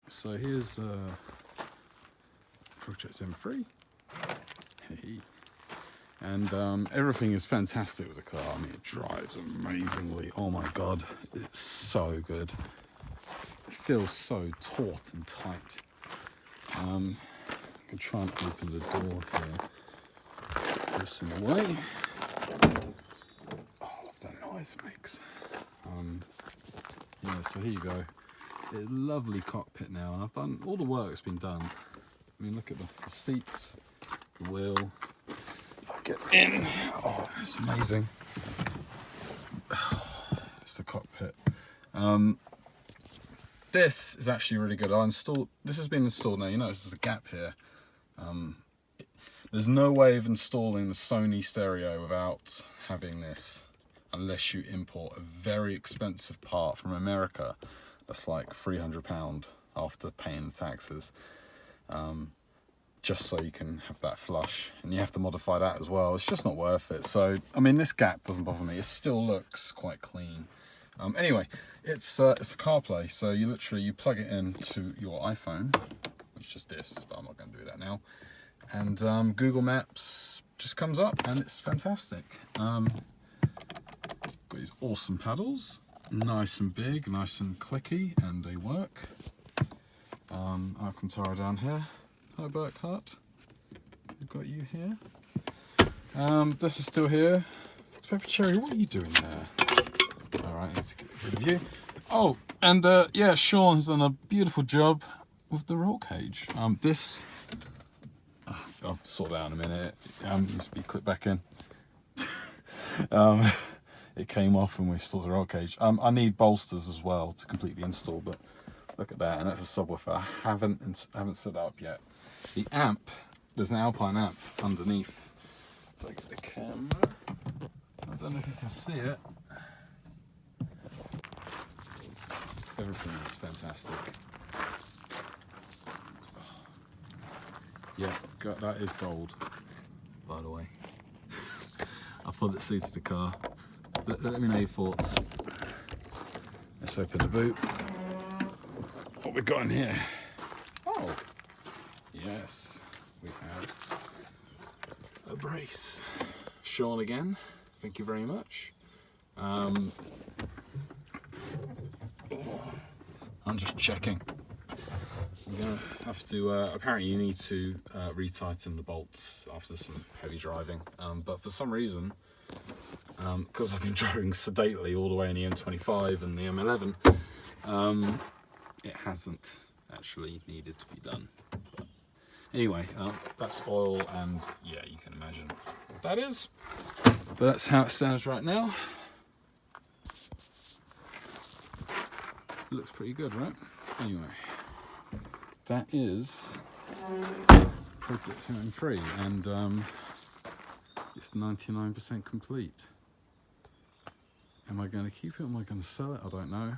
So here's Project M3. Hey. And everything is fantastic with the car. I mean, it drives amazingly. Oh my god, it's so good. It feels so taut and tight. I can try and open the door here. Put this in the way. Oh, I love that noise it makes. Yeah, so here you go. A lovely cockpit now, and I've done all the work's been done. I mean, look at the seats, the wheel. I'll get in. Oh, it's amazing. It's the cockpit. This is actually really good. This has been installed now. You notice there's a gap here. There's no way of installing the Sony stereo without having this, unless you import a very expensive part from America. That's like £300 after paying the taxes, just so you can have that flush, and you have to modify that as well. It's just not worth it. So, I mean, this gap doesn't bother me. It still looks quite clean. Anyway, it's a CarPlay, so you plug it into your iPhone, which is this, but I'm not going to do that now. And Google Maps just comes up, and it's fantastic. Got these awesome pedals. Nice and big, nice and clicky, and they work. Alcantara down here. Hi Burkhart. We've got you here. This is still here. Pepper Cherry, what are you doing there? Alright, I need to get rid of you. Oh, and yeah, Sean has done a beautiful job with the roll cage. I'll sort that out in a minute. Needs to be clipped back in. It came off when we installed the roll cage. I need bolsters as well to complete the install, but look at that, and that's a subwoofer. I haven't set that up yet. The amp, there's an Alpine amp underneath. If I get the camera, I don't know if you can see it. Everything is fantastic. Yeah, that is gold, by the way. I thought it suited the car. Let me know your thoughts. Let's open the boot. What we got in here? Oh, yes, we have a brace. Sean again, thank you very much. I'm just checking. We're gonna have to, apparently you need to retighten the bolts after some heavy driving, but for some reason, because I've been driving sedately all the way in the M25 and the M11, it hasn't actually needed to be done. But anyway, that's oil, and yeah, you can imagine what that is. But that's how it stands right now. Looks pretty good, right? Anyway, that is Project M3, and it's 99% complete. Am I going to keep it? Am I going to sell it? I don't know.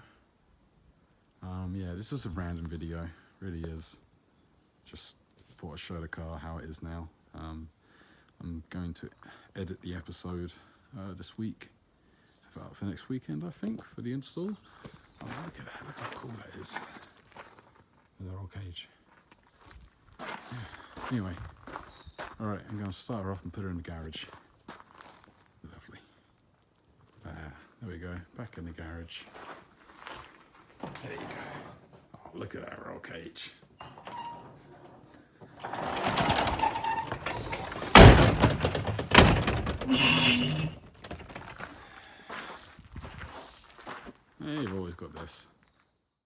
Yeah, this is a random video, really is. Just thought I'd show the car how it is now. I'm going to edit the episode this week. Have it up for next weekend, I think, for the install. Oh, look at that, look how cool that is. With the roll cage. Yeah. Anyway, alright, I'm going to start her off and put her in the garage. Lovely. There we go, back in the garage. There you go. Oh, look at that roll cage. Hey, you've always got this.